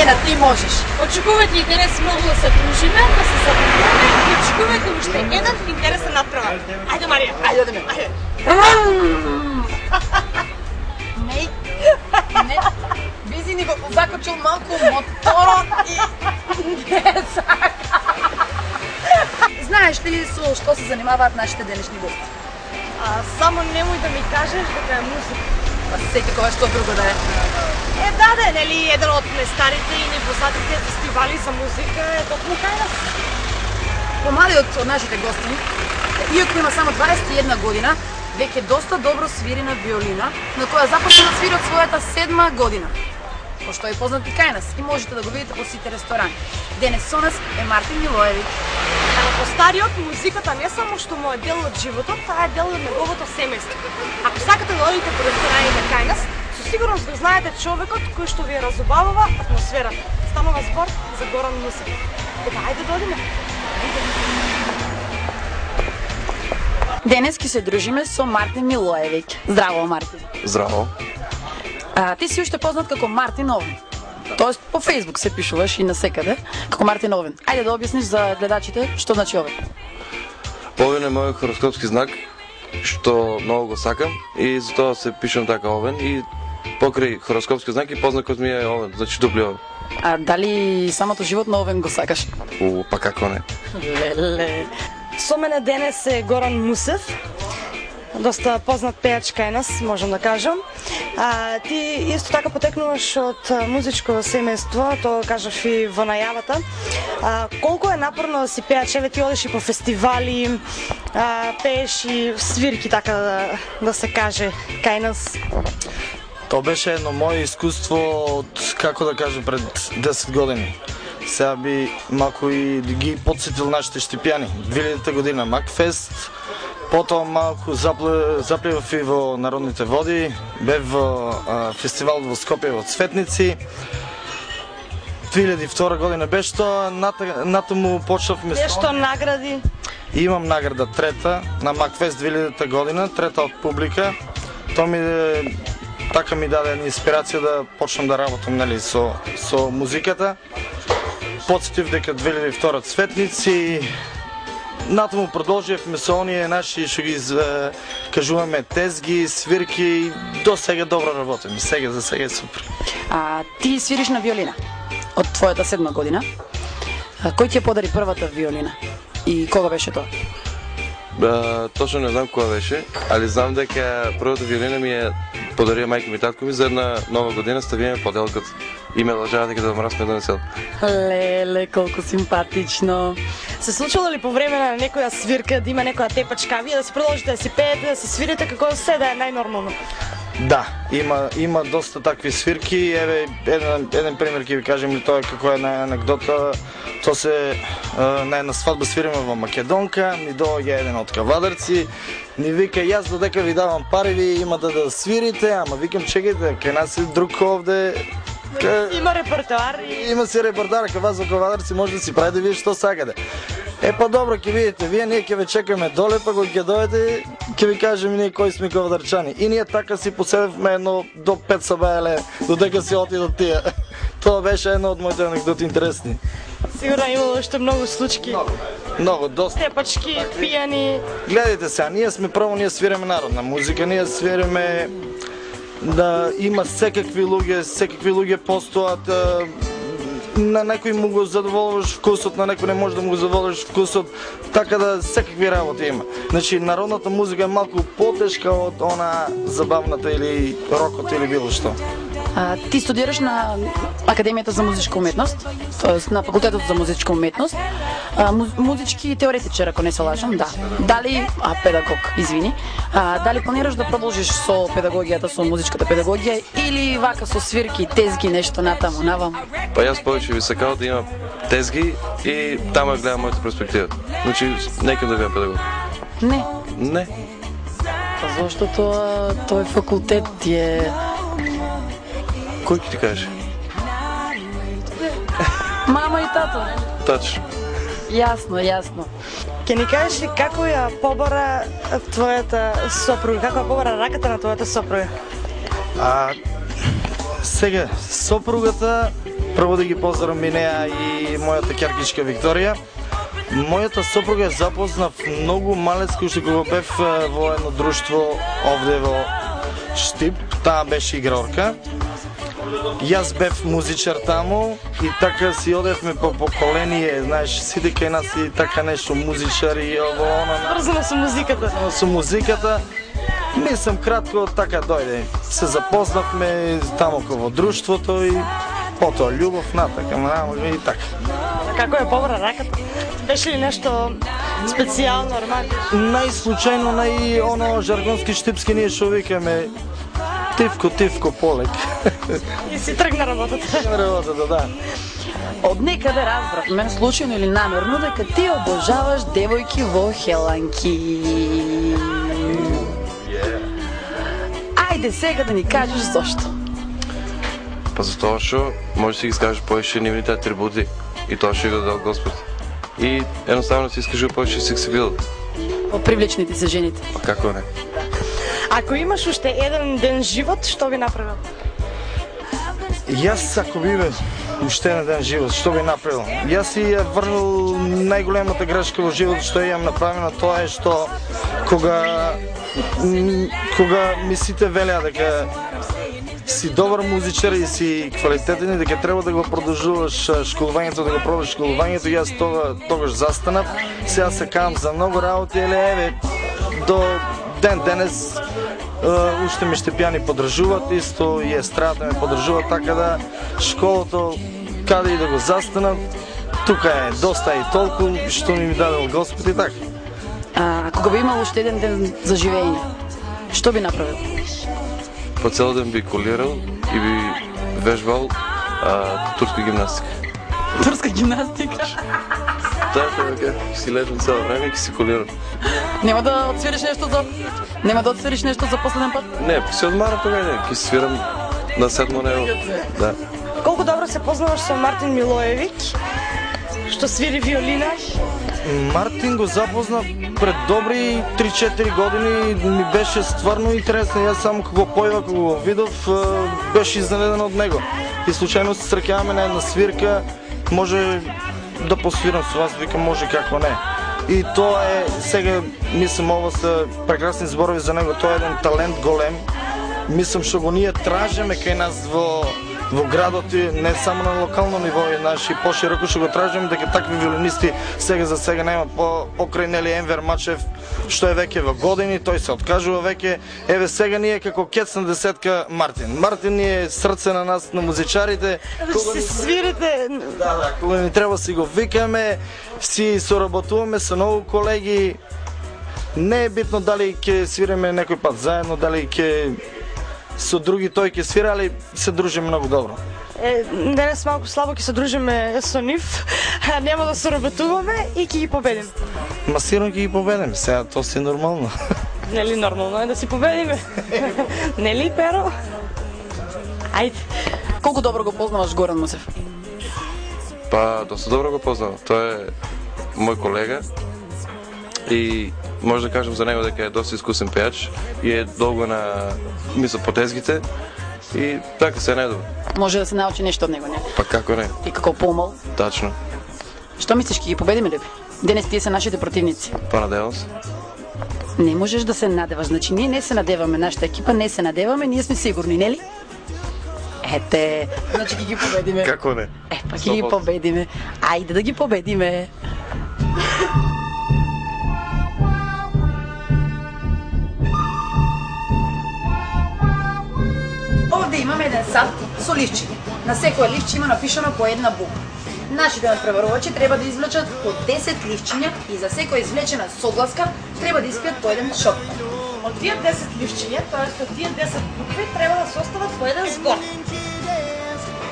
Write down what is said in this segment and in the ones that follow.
Ена, ти можеш. Очекувате и денес много да се дружиме, да се забавляме и очекувате още еден интересен надправа. Ајде, Марија, ајде, ајде. Не, Бизи ни го закочил малку моторот и не сака. Знаеш ли со што се занимаваат нашите денешни гости? Само немој да ми кажеш дека е музика. Сети кога што друго да е. Да, нели, еден од нестарите и непознатите фестивали за музика е токму кај нас. Помалиот од нашите гости, иако има само 21 година, веќе доста добро свири на виолина, на која започна да свири од својата 7 година. Пошто е познат и кај нас и можете да го видите по сите ресторани. Денес со нас е Мартин Милоевиќ. По стариот, музиката не само што му е дел од животот, таа е дел од неговото семејство. Ако сакате да одите по рестораните кај нас, со сигурност го знаете човекот кој што ви ја разубавува атмосферата. Станува збор за Горан Мусев. Така, ајде да одиме. Денес ќе се дружиме со Мартин Милоевиќ. Здраво, Мартин. Здраво. Ти си уште познат како Мартин Овен. Тоест по Фейсбук се пишуваш и насекаде како Мартин Овен. Ајде да објасниш за гледачите што значи Овен. Овен е мојот хороскопски знак, што многу го сакам и затоа се пишам така Овен и покрај хороскопски знак и познакот ми е Овен, значи дупли Овен. А дали самото животно Овен го сакаш? Па како не? Леле. Со мене денес е Горан Мусев, доста познат пејач кај нас, можам да кажам. Ти исто така потекнуваш од музичко семејство, тоа кажав и во најавата. Колку е напорно да си пејач? Еве ти одиш и по фестивали, пееш и свирки, така да се каже, кај нас. Тоа беше едно моје искуство од, како да кажем, пред 10 години. Сега би малку и ги подсетил нашите Штипјани. 2000 година Макфест, потоа малку запливав и во Народните води, бев во фестивал во Скопје во Цветници. 2002 година беше тоа, натаму почнавме Нешто награди? Имам награда трета на Макфест 2000 година, трета од публика. Тоа ми така ми даде инспирација да почнам да работам, нели, со музиката. Подсетив дека 2002 Цветници, натаму продолживме со оние наши, што ги кажуваме тезги, свирки, до сега добро работиме, за сега е супер. Ти свириш на виолина од твојата 7 година. Кој ти ја подари првата виолина и кога беше тоа? Точно не знам кога беше, али знам дека првата виолина ми е подарија мајка ми и татко ми за една нова година, ставиме поделката и ме лажава дека да мрасме да не сел. Леле, колку симпатично. Се случило ли по време на некоја свирка да има некоја тепачка, вие да се продолжите да си пеете, да се свирите како се да е најнормално? Да, има доста такви свирки. Еве еден пример ќе ви кажем, и тоа е како една анекдота. Тоа се на една свадба свириме во Македонка, ни доаѓа еден од кавадарци, ни вика јас додека ви давам пари, ви имате да свирите, ама викам чекајте, кај нас е друг овде. Има репертоар. Има си репертоар, кај вас во кавадарци може да си правите вие што сакате. Па добро, ќе видите, ние ќе ве чекаме доле, па кога ќе дојдете, ќе ви кажеме ние кои сме кавадарчани. И ние така си поседевме едно до 5 сабајле, додека си отидат тие. Тоа беше едно од моите анекдоти интересни. Сигурно имало уште многу случаи. Много, доста. Тепачки, пијани. Гледайте сега, ние свиреме народна музика, ние свиреме да има секакви луѓе постојат. На некој му го задоволуваш вкусот, на некој не може да му го задоволиш вкусот, така да секакви работи има. Значи, народната музика е малку потешка од она забавната или рокот или било што. Ти студираш на Академијата за музичка уметност, тоест на факултетот за музичка уметност, музички теоретичар, ако не се лажам, да. Дали, педагог, извини, дали планираш да продолжиш со педагогијата, со музичката педагогија или вака со свирки, тезги, нешто натаму, навам? Па јас повеќе би сакал да имам тезги и таму гледам мојата перспектива. Значи, некам да бидам педагог. Не. Па зашто тој факултет е... Кој ќе ти кажеш? Мама и тато. Точно. Јасно. Ке ни кажеш ли како ја побара твојата сопруга, како ја побара раката на твојата сопруга? Сега, сопругата прво да ги поздравам и нея и моята керкичка Виктория. Моята съпруга запознав много малецко, што го бев во едно друштво овде во Штип, таа беше игрорка. Јас бев музичар таму и така си одевме по поколение, знаеш, сите кај нас и така нешто музичари и ово оно. Врзано со музиката. Со музиката. Мислам кратко така дојде. Се запознавме таму во друштвото и потоа љубов натака, и така. Како е побра раката? Беше ли нешто специјално, романтично? Најслучајно, оно жаргонски штипски ние што викаме тивко полек. И си тргна работата. Работата, да. Од некаде разбравме, случајно или намерно, дека ти обожаваш девојки во хеланки. Ајде сега да ни кажеш зошто. Па затоа што може да си ги скажеш повеќе нивните атрибути и тоа што го дал Господ. И едноставно си искаш повеќе сексибил. Попривлечни ти се жените. Па како не? Ако имаш уште еден ден живот, што би направил? Јас ако би имал уште еден ден живот, што би направил? Јас си ја врнал најголемата грешка во живот што ја имам направено, тоа е што кога ми сите велеа дека си добар музичар и си квалитетен и дека треба да го продолжуваш школувањето, да го продолжиш школувањето, јас тогаш застанав. Сега се кам за многу работи, еве до ден денес уште ме Штепјани поддржуваат, исто и естрадата ме поддржува, така да школото каде и да го застанав, тука е доста и толку што ми дадел Господ и така. Кога би имал уште еден ден за живење, што би направил? По цел ден би колирал и би вежбал турска гимнастика. Турска гимнастика? Да, така, си лежам цело време и ќе си колирам. Нема да отсвириш нешто за последен пат? Не, си одмарам тогава, ќе свирам на седмо небо. Да. Колку добро се познаваш со Мартин Милоевиќ, што свири виолина? Мартин го запознав пред добри 3-4 години, ми беше стварно интересно. Јас само кога појава, кога го видов, беше изненаден од него. И случајно се среќаваме на една свирка, може да посвирам со вас, викам може како не. И тоа е, сега мислам, ова се прекрасни зборови за него, тоа е еден талент голем. Мислам што го ние тражиме кај нас во градот, не само на локално ниво, и пошироко што го тражиме, дека такви виолинисти сега за сега нема покрај нели Енвер Мачев, што е веќе во години, тој се откажува веќе. Еве сега ние како кец на десетка Мартин. Мартин ни е срце на нас, на музичарите. Си свирите. Да, кога ни треба си го викаме, си соработуваме со многу колеги. Не е битно дали ќе свириме некој пат заедно, дали ќе со други тој ќе свира, али се дружиме многу добро. Денес малку слабо ќе се дружиме со нив, нема да соработуваме и ќе ги победиме. Ма сигурно ќе ги победиме, сега тоа си нормално. Нели нормално е да си победиме? Нели, Перо? Ајде. Колку добро го познаваш Горан Мусев? Па, доста добро го познавам. Тој е мој колега и може да кажем за него дека е доста искусен пејач и е долго на потезгите и така се најдобро. Може да се научи нешто од него, не? Па како не? И како помал. Тачно. Што мислиш, ќе ги победиме ли? Денес тие се нашите противници. Па надевам се. Не можеш да се надеваш, значи ние не се надеваме, нашата екипа не се надеваме, ние сме сигурни, нели? Ете, значи ќе ги победиме. Како не? Па ќе ги победиме. Ајде да ги победиме. Овде имаме еден сад со ливчиња. На секоја ливче има напишано по една буква. Нашите надпреварувачи треба да извлечат по 10 ливчиња и за секоја извлечена согласка треба да испијат по еден шот. Од тие 10 ливчиња, тоест од тие 10 букви, треба да се остават по еден збор.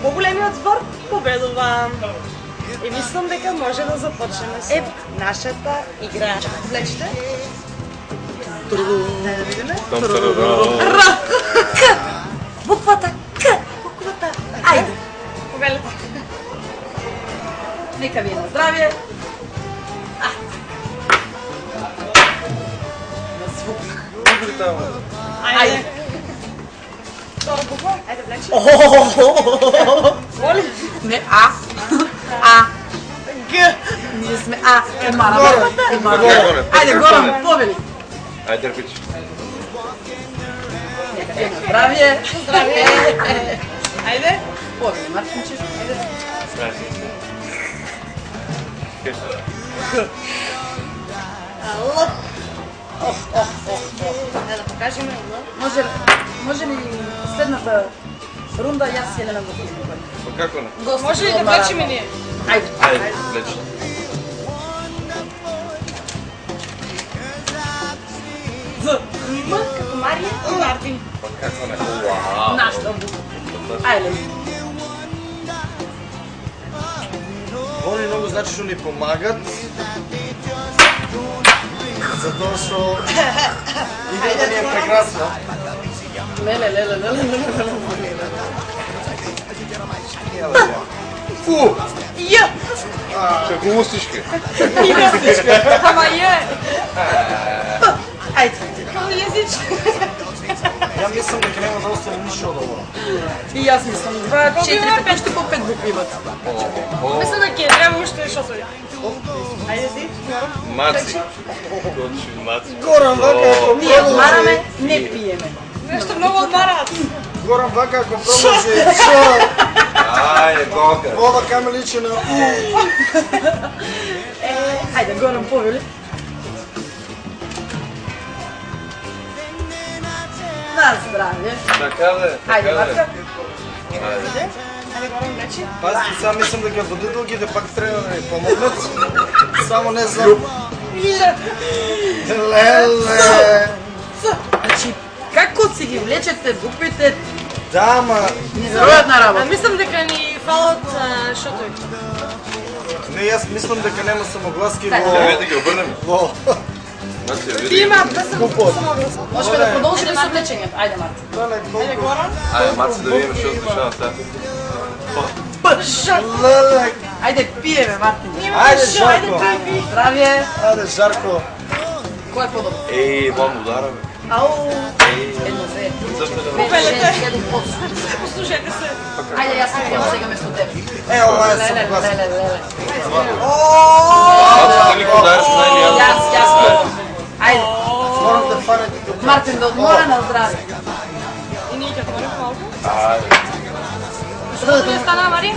Поголемиот збор победува. И мислам дека може да започнеме со нашата игра. Влечете. Да видиме. К. Буквата К. Буквата. Ајде. Повелете. Нека ви е на здравје. Ајде. Втора буква? Айде, влечи. Не А. А. Г. Ние сме А. Емара. Айде, Горан, победи. Айде, Дърпич. Здравие. Здравие. Айде. Победи, Мартинче. Айде. Л. Да покажем Л. Може ли следната рунда и аз и Елена да познаваме? Како не? Може ли да влечем ние? Айде. Айде, влечи. З. М като Мария и Мартин. Како не? Нашата буква. Айде. Они много значи што ни помагат. Затоа што идејата ни е прекрасна. Леле. Фу! Ја. Како устишки. Ама ја. Айде. Како језич. Ја мислам дека нема да остане ништо од ова. И аз мислам. 2, 4, 5, още по 5 букви имат. Мислам дека ќе треба уште шотови. Ајде си. Маци. Точи, маци. Горан вака ако Ние отмараме, не пиеме. Нешто многу одмараат. Горан вака ако продолжи со Ајде, Бога. ова каме личи на Айде, Горан, повели. На здраве. Така бе. Айде, Марка. Ајде. Ајде Горан влечи. Пазите, сега мислам дека водителките пак треба да ни помогнат. Само не знам. Леле. Значи, како си ги влечете буквите, Да, ма неверојатна работа. Мислам дека ни фалат шотови. не, јас мислам дека нема самогласки Ја во видите ги обрнеме. во Значи, ја Ти видите. имаат без купот. Можеме да продолжиме со влечењето. Ајде, Марка. Леле, Ајде колку Горан. Ајде, Маци, да видиме што се дешава сега. леле. Ајде, пиеме, Мартин. Ајде, Жарко. Здравие. Ајде, Жарко. Кој е подобро? Еј, вам удараме. Ау. Едно, две. Зашто да Пет, шест, седум, осум. Послушајте се. Ајде, јас пием сега место тебе. Ова е Леле, самогласки. леле. Маци, дали го удариш на или јас? Јас пием. Ајде, Морам да фанете тук. Мартин да одмора на здраве. И ние ќе отворим малку. Ајде. Што не стана, Марија?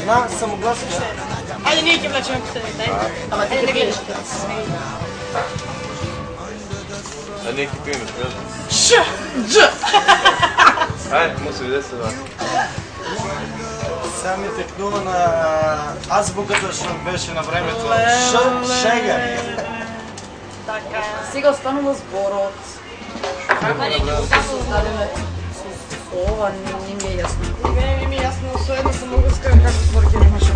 На самогласки. Ајде ние ќе влечеме по тебе, дај. Ама ти не пиеш. А ние ќе пиеме, скажи. Ш. Дж. Ајде, му се виде се, да. Сега ми текнува на азбуката што беше на времето. Шега. Така е. Сега останува зборот. Како да создадеме со ова, не ми е јасно. Не ми е јасно со една самогласка како збор ќе имаше.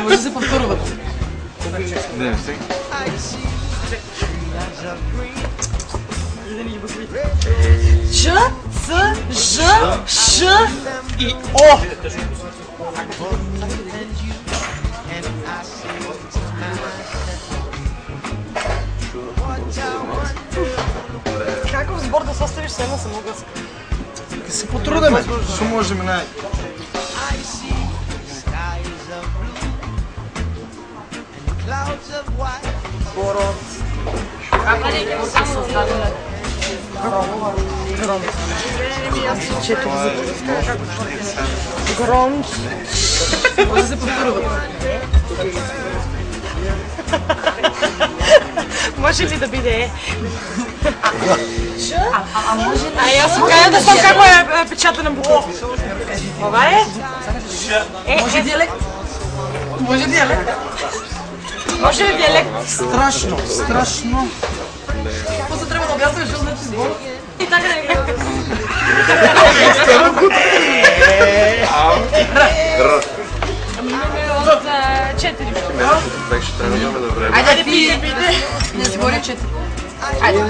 Може да се повторуват. Не, сега. Ч, Ц, Ж, Ш и О. Каков збор да составиш со една самогласка? Ќе се потрудиме. Што можеме нај. Зборот. Како ќе се создадеме? Гронч. Може да се повторуват. Може ли да биде? А може ли? А јас кажа да сам како е печатана буква. Ова е? Може дијалект? Може дијалект? Може ли дијалект? Страшно, страшно. После треба да објасниш што значи збор. И така не го. Имаме од 4. Беше тренуваме да време. Ајде пи. Не збори 4. Ајде,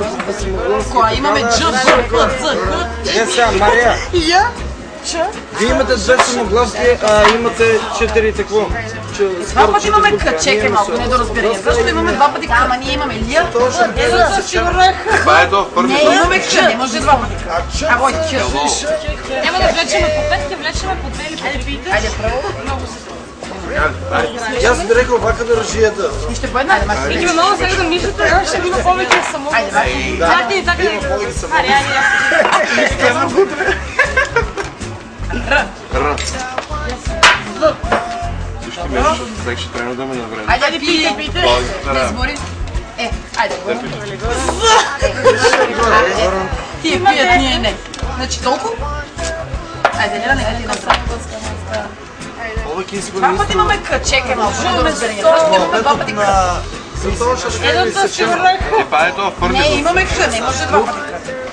која имаме Дж, Б, К, Ц, Х. Е, сега, Марија, Ја. Ч. вие имате две самогласки, а имате 4 какво? Два пъти имаме К, чекай малко, не да разберем. Защо имаме два пъти К, ама ние имаме Лия? Това е то, първи. Не, имаме К, не може два пъти К. А, вой, К. Няма да влечеме по 5, ще влечеме по 2 или по 3. Айде, право. Аз би рекал вака на ръжията. И ще по една, айде, мачи. Идеме много сега да мислите, ще има повече само. Айде, мачи. Чакай, чакай. Ари, Р. Също ми всеки ще трябва да ме навреме. Айде, пийте. Не сбори. Айде. Тие пият, ние не. Значи толкова? Айде, Лера, нека ти направи. Два пъти имаме К, чекай малко, не да разберем. Защо имаме два пъти К? едното ще върнах. Това е то, първи. Не, имаме К, не може два пъти К.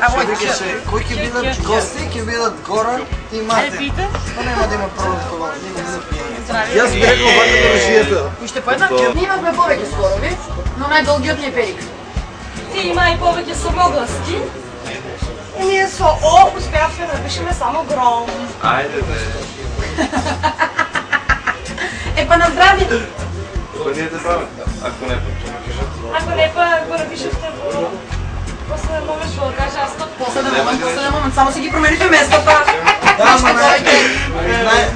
А, вой, К. Кои ќе бидат гости, ќе бидат Горан и Мартин. Пийте. Но нема да има прво колон, нема да пиеме. Аз би рекал вака на ръжията. И ще по една. Ние имахме повече скорови, но най-дългият ни е Перик. Ти има и повече самогласки. И ние со О успяхме да напишеме само гром. Айде, бе. Па на здраве! Това ние да правим. Ако не, Ако не, ако напишете по... После можеш да кажа аз тук. После да момент, само си ги промените местата. Да, ама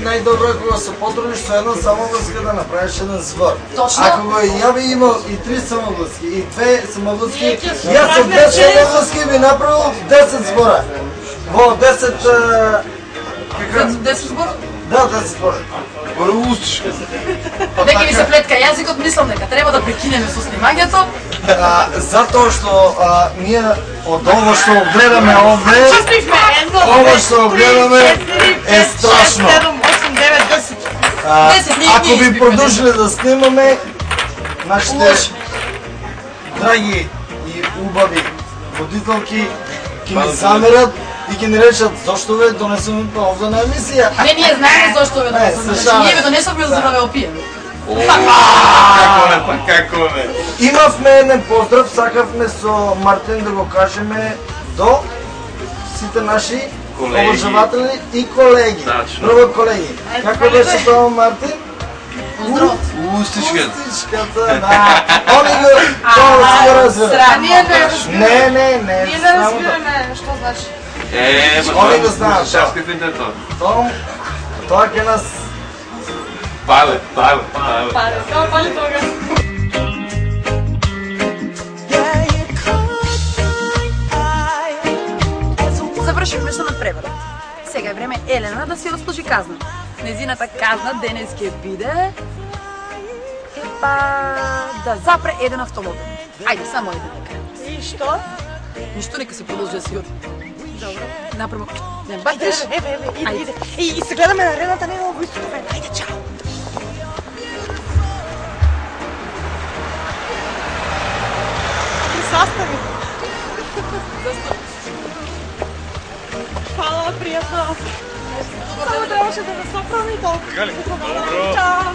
най-добро е кога се потрудиш со една самогласка да направиш един звър. Точно. Ако го я би имал и 3 самогласки, и 2 самогласки, и аз от 2 самогласки би направил 10 звъра. Во 10... 10 сбор? Да, 10 звъра. Рустичка. Дека ми се плетка јазикот, мислам дека треба да прекинеме со снимањето. Затоа што ние од ово што гледаме овде, ово што гледаме е страшно. 7, 8, 9, 10. Ако би продолжили да снимаме, нашите драги и убави водителки ќе ни замерат и ќе ни речат зошто ве донесуваме овде на емисија. Не, ние знаеме зашто ве донесовме. слушаме. Ние ве донесовме за да ве опиеме. Како не? Имавме еден поздрав, сакавме со Мартин да го кажеме до сите наши Колеги. обожаватели и колеги. Тачно. Прво колеги. Како беше тоа Мартин? Поздрав. Устичката. Устичката, да. Они го тоа си го разбира. Ние не Не, Ние не само разбираме што значи. Они го знаат. Шаски финтето. Тоа ќе нас Пале. Пали тога. Завршивме со надпреварот. Сега е време Елена да си отслужи казна. Незината казна денес ќе биде да запре еден автомобил. Ајде, само еден нека. И што? Ништо, нека се продолжи да си оди. Добро. Направо. Не батиш. Иде. И се гледаме на арената, не много истото време. Ајде, чао. И sastavi. Hvala, приятно. Само трябваше да не съправи толкова. Добро. Чао.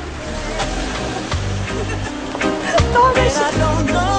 Това беше.